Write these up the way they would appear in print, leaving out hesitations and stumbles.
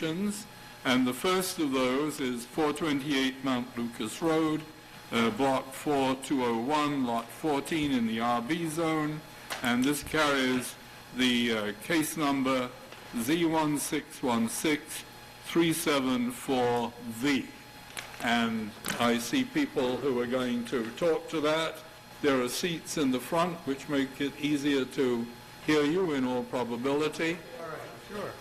and the first of those is 428 Mount Lucas Road, Block 4201, Lot 14 in the RB zone, and this carries the case number Z1616-374V. And I see people who are going to talk to that. There are seats in the front which make it easier to hear you in all probability. All right, sure.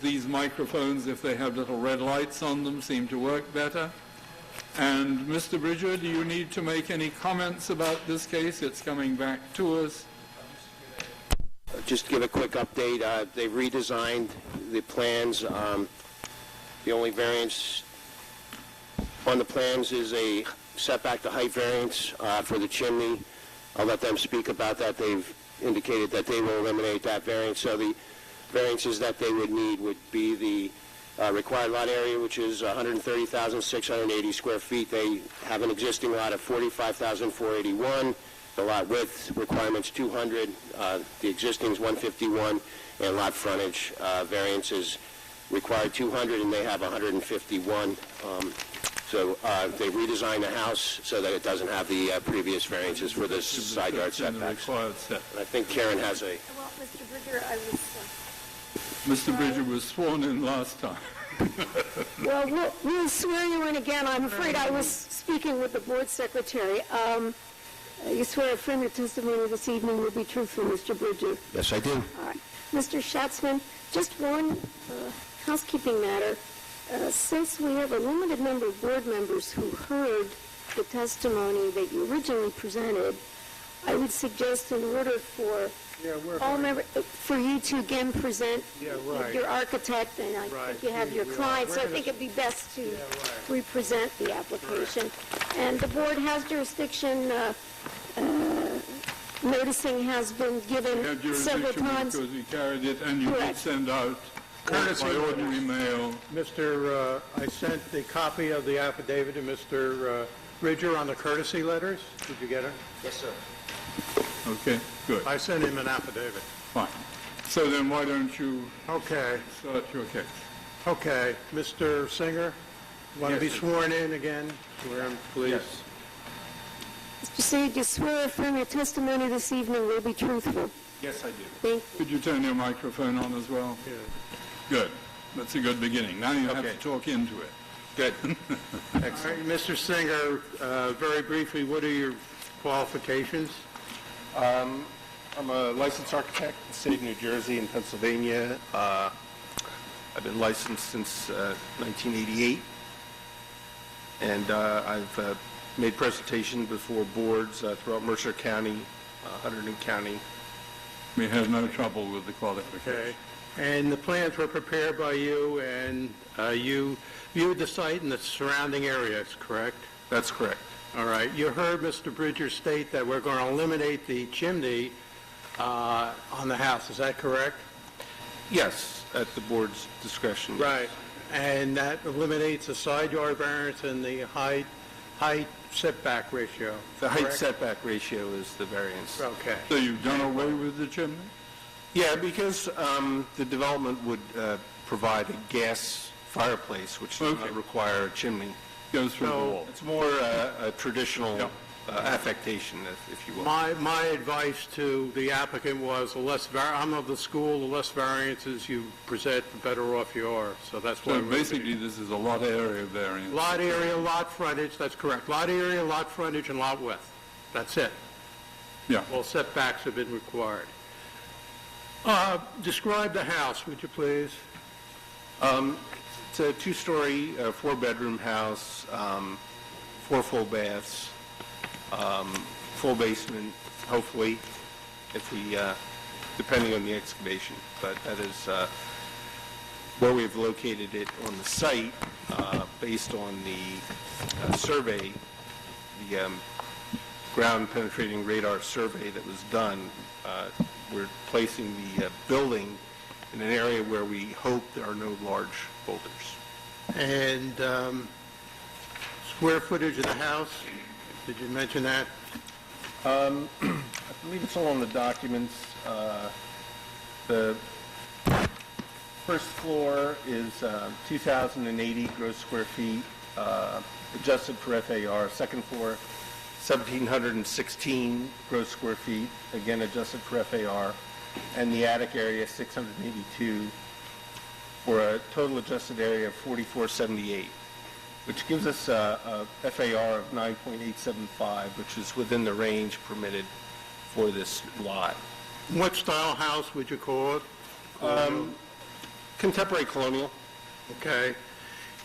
These microphones, if they have little red lights on them, seem to work better. And Mr. Bridger, do you need to make any comments about this case? It's coming back to us. Just to give a quick update, they've redesigned the plans. The only variance on the plans is a setback to height variance for the chimney. I'll let them speak about that. They've indicated that they will eliminate that variance. So the variances that they would need would be the required lot area, which is 130,680 square feet. They have an existing lot of 45,481. The lot width requirement's 200. The existing is 151, and lot frontage variance is required 200, and they have 151. So they redesigned the house so that it doesn't have the previous variances for this side yard setbacks. And I think Karen has a... Well, Mr. Bridger, I was... Mr. Bridger was sworn in last time. Well, we'll swear you in again. I'm afraid I was speaking with the board secretary. You swear affirm your testimony this evening will be truthful, Mr. Bridger? Yes, I do. All right. Mr. Schatzman, just one housekeeping matter. Since we have a limited number of board members who heard the testimony that you originally presented, I would suggest in order for all members, for you to again present your architect, and I think you have your client, so I think it'd be best to represent the application. And the board has jurisdiction. Noticing has been given several times. Because we carried it, and you did send out Courtesy by ordinary mail. Mr. I sent a copy of the affidavit to Mr. Bridger on the courtesy letters. Did you get it? Yes, sir. Okay, good. I sent him an affidavit. Fine. So then why don't you Okay. start your case? Okay. Mr. Singer, want to be sworn in again? Swear in, please. Yes. Mr. Singer, do you swear affirm your testimony this evening will be truthful? Yes, I do. Thank you. Could you turn your microphone on as well? Yeah. Good. That's a good beginning. Now you have to talk into it. Good. All right, Mr. Singer, very briefly, what are your qualifications? I'm a licensed architect in the state of New Jersey and Pennsylvania. I've been licensed since 1988, and I've made presentations before boards throughout Mercer County, Hunterdon County. We have no trouble with the qualification. Okay. And the plans were prepared by you, and you viewed the site and the surrounding areas, correct? That's correct. All right. You heard Mr. Bridger state that we're going to eliminate the chimney on the house. Is that correct? Yes, at the board's discretion. Right. And that eliminates the side yard variance and the height setback ratio. The height correct? setback ratio is the variance. Okay. So you've done away with the chimney? Yeah, because the development would provide a gas fireplace, which does not require a chimney. Goes through the So- wall. It's more a traditional affectation, if you will. My advice to the applicant was, I'm of the school, the less variances you present, the better off you are. So that's why. So basically this is a lot area variance. Lot area, lot frontage, that's correct. Lot area, lot frontage, and lot width. That's it. Yeah. All setbacks have been required. Describe the house, would you please? It's a two-story, four-bedroom house, 4 full baths, full basement, hopefully, if we, depending on the excavation. But that is where we've located it on the site, based on the survey, the ground penetrating radar survey that was done. We're placing the building in an area where we hope there are no large boulders. And square footage of the house, did you mention that? I believe it's all on the documents. The First floor is 2,080 gross square feet, adjusted for FAR. Second floor, 1,716 gross square feet, again adjusted for FAR. And the attic area, 682, for a total adjusted area of 4,478, which gives us a FAR of 9.875, which is within the range permitted for this lot. What style house would you call it? Contemporary colonial. Okay.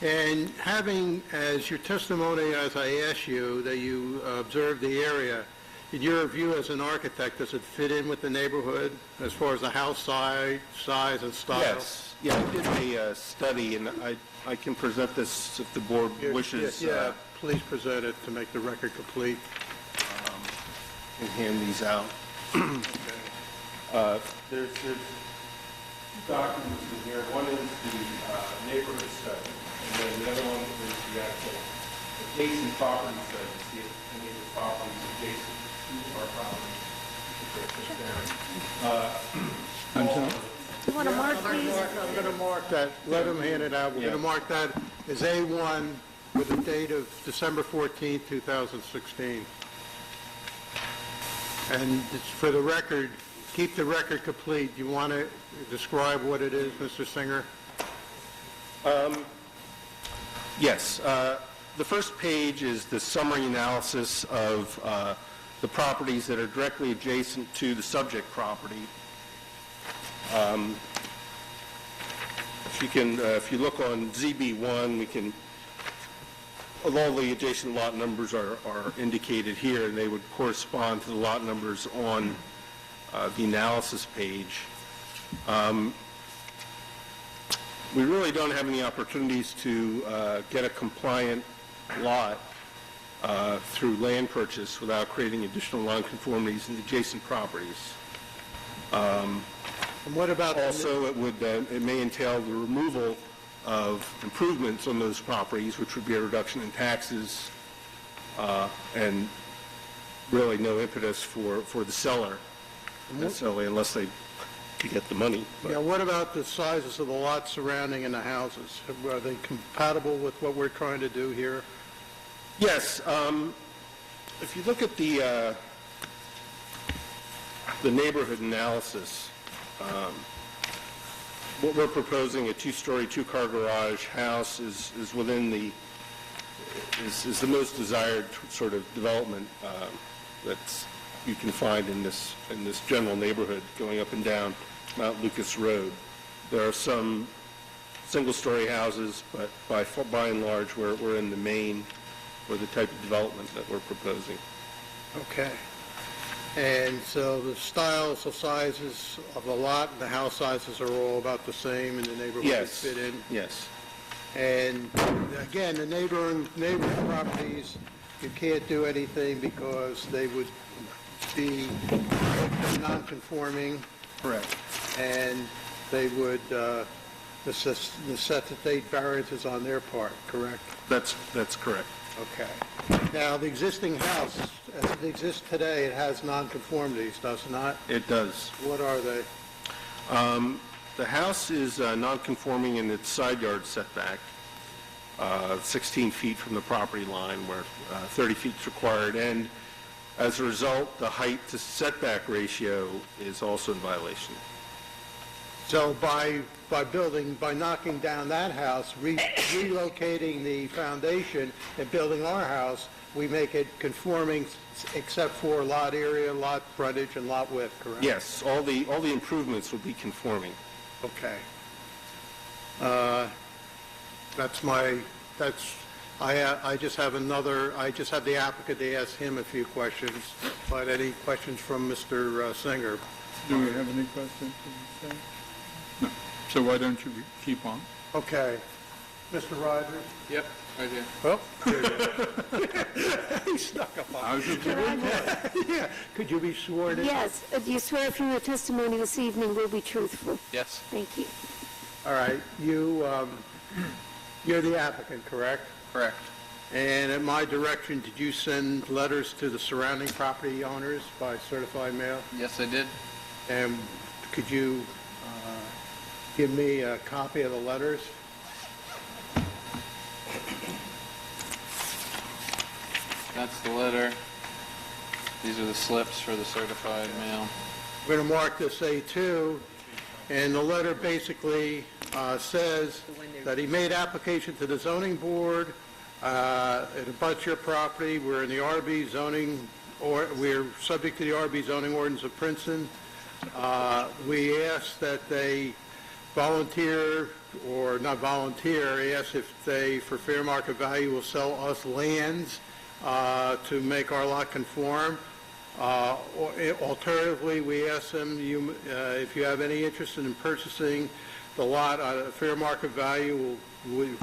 And having as your testimony, as I asked you, that you observed the area, in your view as an architect, does it fit in with the neighborhood as far as the house size and style? Yes. Yeah, I did a study, and I can present this if the board wishes. Yeah, please present it to make the record complete. And hand these out. There's two documents in here. One is the neighborhood study, and then the other one is the actual adjacent property study, to see if any of the properties adjacent to our property. You want to mark these? I'm going to mark that, let him hand it out. We're going to mark that as A1 with a date of December 14th, 2016. And it's for the record, keep the record complete. You want to describe what it is, Mr. Singer? Yes. The first page is the summary analysis of the properties that are directly adjacent to the subject property. If you look on ZB1, we can, all the adjacent lot numbers are indicated here, and they would correspond to the lot numbers on the analysis page. We really don't have any opportunities to get a compliant lot through land purchase without creating additional nonconformities in adjacent properties. And what about Also, it may entail the removal of improvements on those properties, which would be a reduction in taxes, and really no impetus for the seller necessarily, unless they could get the money. Yeah, what about the sizes of the lots surrounding in the houses? Are they compatible with what we're trying to do here? Yes. If you look at the neighborhood analysis, what we're proposing, a two-story, two-car garage house, is within the is the most desired sort of development that you can find in this general neighborhood going up and down Mount Lucas Road. There are some single-story houses, but by and large, we're in the main or the type of development that we're proposing. Okay. And so the styles, the sizes of the lot, the house sizes are all about the same in the neighborhood Yes. fit in? Yes. And again, the neighboring properties, you can't do anything because they would be non-conforming, Correct. and they would necessitate variances on their part, correct? That's correct. Okay. Now, the existing house, as it exists today, it has non-conformities, does it not? It does. What are they? The house is non-conforming in its side yard setback, 16 feet from the property line where 30 feet is required, and as a result, the height to setback ratio is also in violation. So by knocking down that house, relocating the foundation and building our house, we make it conforming except for lot area, lot frontage, and lot width, correct? Yes, all the improvements would be conforming. Okay. I just have the applicant to ask him a few questions, but any questions from Mr. Singer? Do we have any questions? No. So why don't you keep on? Okay. Mr. Rogers? Yep, right here. Oh, there you go. He snuck up on me. Yeah. Could you be sworn in? Yes. Do you swear if your testimony this evening will be truthful? Yes. Thank you. All right. You're the applicant, correct? Correct. And at my direction, did you send letters to the surrounding property owners by certified mail? Yes, I did. And could you give me a copy of the letters? That's the letter. These are the slips for the certified mail. We're going to mark this A2, and the letter basically says that he made application to the zoning board. It abuts your property. We're in the RB zoning, or we're subject to the RB zoning ordinance of Princeton. We ask that they volunteer, or not volunteer, ask if they, for fair market value, will sell us lands to make our lot conform. Alternatively, we ask them, if you have any interest in purchasing the lot at a fair market value,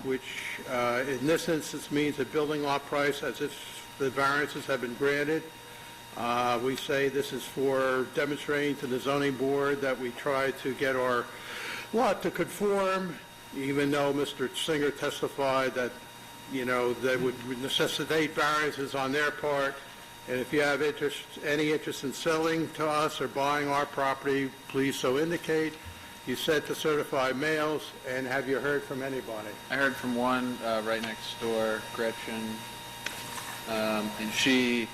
which in this instance means a building lot price as if the variances have been granted. We say this is for demonstrating to the zoning board that we try to get our lot to conform, even though Mr. Singer testified that, that would necessitate variances on their part. And if you have any interest in selling to us or buying our property, please so indicate. You sent the certified mails, and have you heard from anybody? I heard from one right next door, Gretchen, and she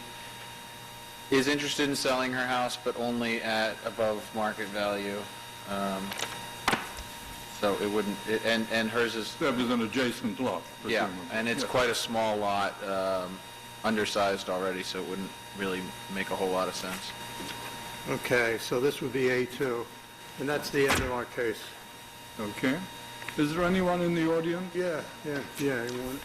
is interested in selling her house, but only at above market value. So it wouldn't, and hers is, That was an adjacent lot. yeah, presumably. and it's quite a small lot, undersized already, so it wouldn't really make a whole lot of sense. Okay, so this would be A2, and that's the end of our case. Okay. Is there anyone in the audience? Yeah, anyone?